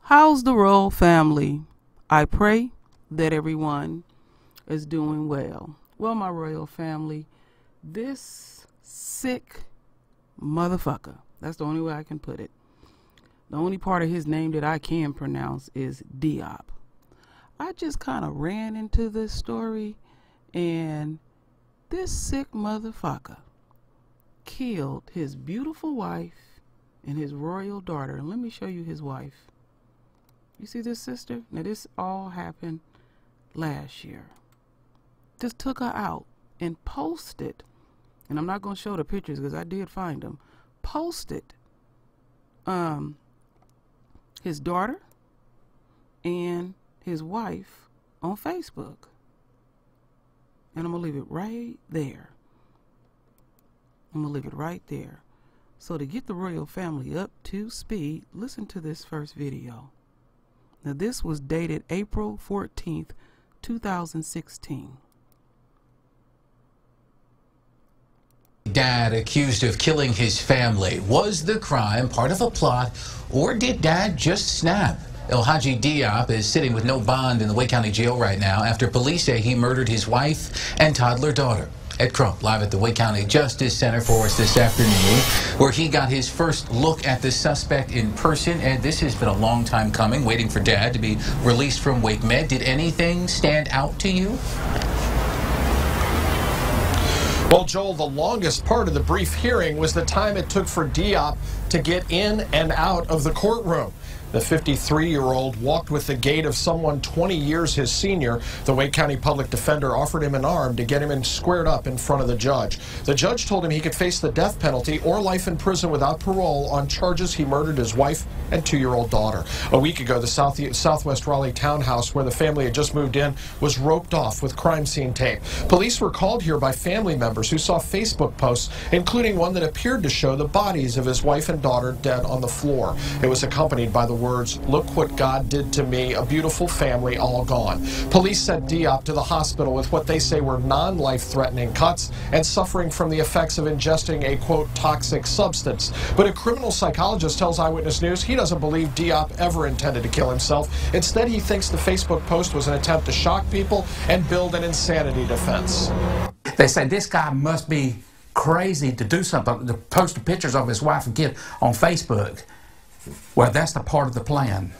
How's the royal family? I pray that everyone is doing well. Well, my royal family, this sick motherfucker, that's the only way I can put it. The only part of his name that I can pronounce is Diop. I just kind of ran into this story, and this sick motherfucker killed his beautiful wife and his royal daughter. And let me show you his wife. You see this sister? Now this all happened last year. Just took her out and posted, and I'm not going to show the pictures because I did find them, posted his daughter and his wife on Facebook. And I'm going to leave it right there. I'm going to leave it right there. So to get the royal family up to speed, listen to this first video. Now this was dated April 14th, 2016. Dad accused of killing his family. Was the crime part of a plot, or did Dad just snap? Elhadji Diop is sitting with no bond in the Wake County Jail right now after police say he murdered his wife and toddler daughter. Ed Crump live at the Wake County Justice Center for us this afternoon, where he got his first look at the suspect in person. Ed, this has been a long time coming, waiting for Dad to be released from Wake Med. Did anything stand out to you? Well, Joel, the longest part of the brief hearing was the time it took for Diop to get in and out of the courtroom. The 53-year-old walked with the gait of someone 20 years his senior. The Wake County Public Defender offered him an arm to get him in squared up in front of the judge. The judge told him he could face the death penalty or life in prison without parole on charges he murdered his wife and 2-year-old daughter. A week ago, the Southwest Raleigh townhouse where the family had just moved in was roped off with crime scene tape. Police were called here by family members who saw Facebook posts, including one that appeared to show the bodies of his wife and daughter dead on the floor. It was accompanied by the words, "Look what God did to me, a beautiful family all gone." Police sent Diop to the hospital with what they say were non-life-threatening cuts and suffering from the effects of ingesting a, quote, toxic substance. But a criminal psychologist tells Eyewitness News he doesn't believe Diop ever intended to kill himself. Instead, he thinks the Facebook post was an attempt to shock people and build an insanity defense. They say this guy must be crazy to do something, to post pictures of his wife and kid on Facebook. Well, that's the part of the plan.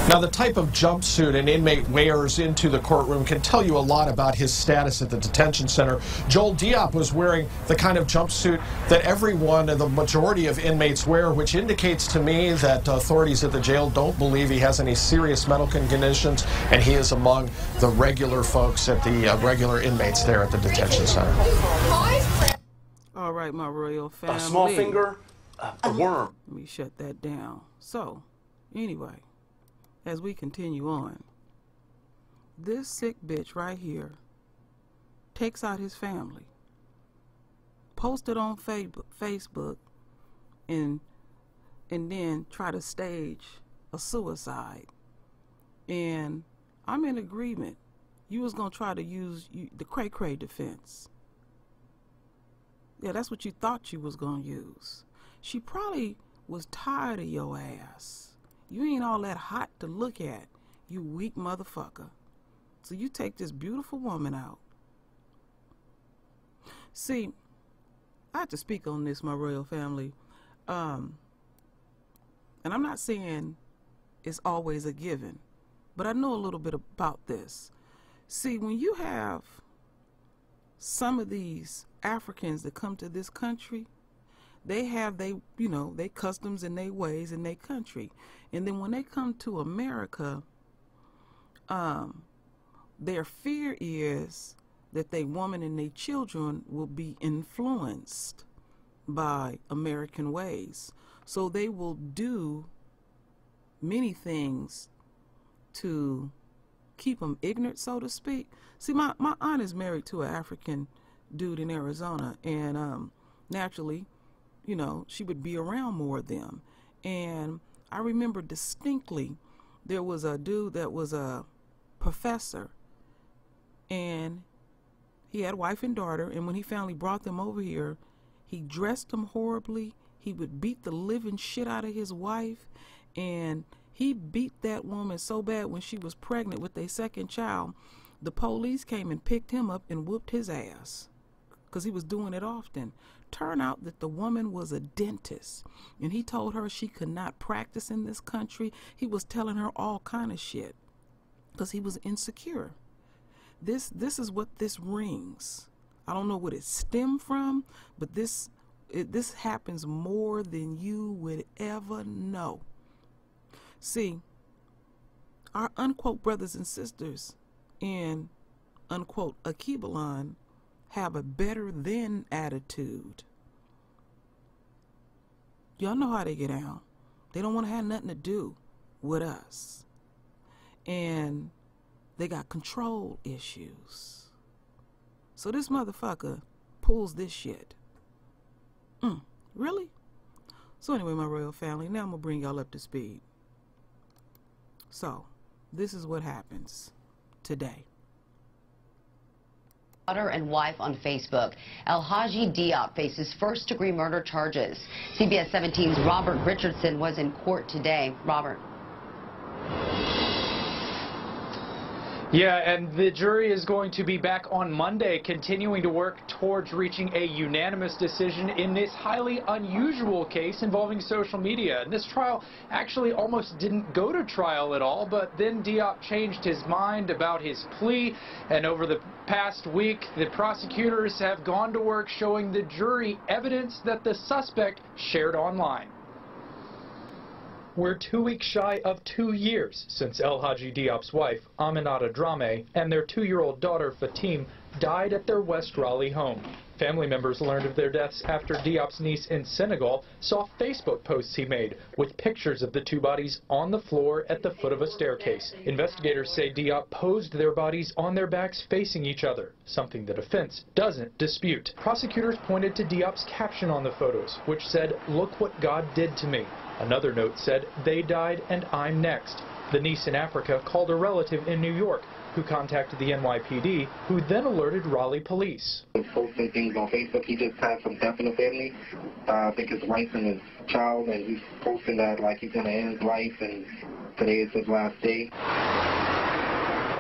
Now, the type of jumpsuit an inmate wears into the courtroom can tell you a lot about his status at the detention center. Joel, Diop was wearing the kind of jumpsuit that everyone, the majority of inmates wear, which indicates to me that authorities at the jail don't believe he has any serious medical conditions, and he is among the regular folks at the regular inmates there at the detention center. All right, my royal family. A small finger, a worm. Let me shut that down. So, anyway, as we continue on, this sick bitch right here takes out his family, posted on Facebook, and then try to stage a suicide. And I'm in agreement. You was gonna try to use the cray-cray defense. Yeah, that's what you thought you was gonna use. She probably was tired of your ass. You ain't all that hot to look at, you weak motherfucker. So you take this beautiful woman out. See, I have to speak on this, my royal family. And I'm not saying it's always a given, but I know a little bit about this. See, when you have some of these Africans that come to this country, they have they customs and they ways in their country, and then when they come to America, their fear is that they woman and their children will be influenced by American ways, so they will do many things to keep them ignorant, so to speak. See, my aunt is married to an African dude in Arizona, and naturally, you know, she would be around more of them. And I remember distinctly there was a dude that was a professor, and he had a wife and daughter, and when he finally brought them over here, he dressed them horribly, He would beat the living shit out of his wife, and he beat that woman so bad when she was pregnant with their second child. The police came and picked him up and whooped his ass because he was doing it often. Turned out that the woman was a dentist, and he told her she could not practice in this country. He was telling her all kind of shit because he was insecure. This is what this rings. I don't know what it stemmed from, but this happens more than you would ever know. See, our unquote brothers and sisters in unquote Akibalon have a better than attitude. Y'all know how they get down. They don't want to have nothing to do with us. And they got control issues. So this motherfucker pulls this shit. Really? So anyway, my royal family, now I'm going to bring y'all up to speed. So, this is what happens today. Daughter and wife on Facebook. Alhaji Diop faces first-degree murder charges. CBS 17's Robert Richardson was in court today. Robert. Yeah, and the jury is going to be back on Monday, continuing to work towards reaching a unanimous decision in this highly unusual case involving social media. And this trial actually almost didn't go to trial at all, but then Diop changed his mind about his plea, and over the past week, the prosecutors have gone to work showing the jury evidence that the suspect shared online. We're 2 weeks shy of 2 years since Alhaji Diop's wife, Aminata Dramé, and their 2-year-old daughter, Fatim, died at their West Raleigh home. Family members learned of their deaths after Diop's niece in Senegal saw Facebook posts he made with pictures of the two bodies on the floor at the foot of a staircase. Investigators say Diop posed their bodies on their backs facing each other, something the defense doesn't dispute. Prosecutors pointed to Diop's caption on the photos, which said, "Look what God did to me." Another note said, "They died and I'm next." The niece in Africa called a relative in New York who contacted the NYPD, who then alerted Raleigh police. He's posting things on Facebook. He just had some death in the family. I think his wife and his child, and he's posting that like he's going to end his life and today is his last day.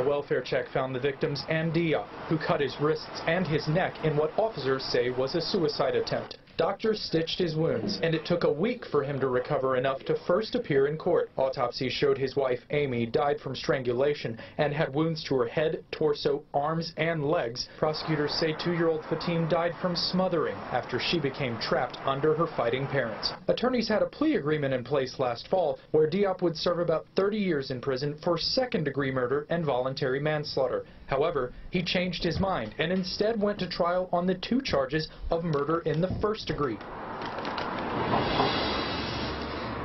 A welfare check found the victims and Diop, who cut his wrists and his neck in what officers say was a suicide attempt. Doctors stitched his wounds, and it took a week for him to recover enough to first appear in court. Autopsies showed his wife, Amy, died from strangulation and had wounds to her head, torso, arms, and legs. Prosecutors say 2-year-old Fatim died from smothering after she became trapped under her fighting parents. Attorneys had a plea agreement in place last fall where Diop would serve about 30 years in prison for second-degree murder and voluntary manslaughter. However, he changed his mind and instead went to trial on the 2 charges of murder in the first degree.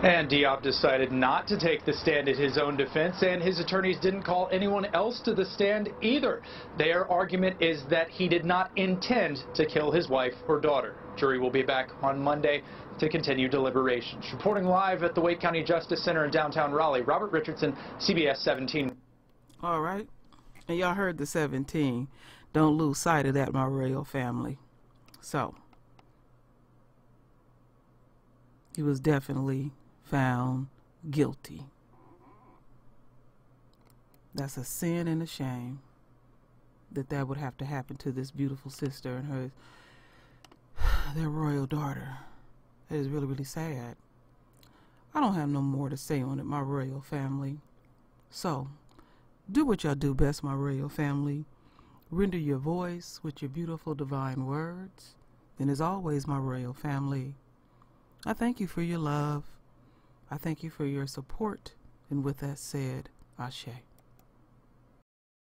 And Diop decided not to take the stand at his own defense, and his attorneys didn't call anyone else to the stand either. Their argument is that he did not intend to kill his wife or daughter. Jury will be back on Monday to continue deliberations. Reporting live at the Wake County Justice Center in downtown Raleigh, Robert Richardson, CBS 17. All right. And y'all heard the 17. Don't lose sight of that, my royal family. So, he was definitely found guilty. That's a sin and a shame that would have to happen to this beautiful sister and their royal daughter. It is really, really sad. I don't have no more to say on it, my royal family. So, do what y'all do best, my royal family. Render your voice with your beautiful divine words. And as always, my royal family, I thank you for your love. I thank you for your support. And with that said, Ashe.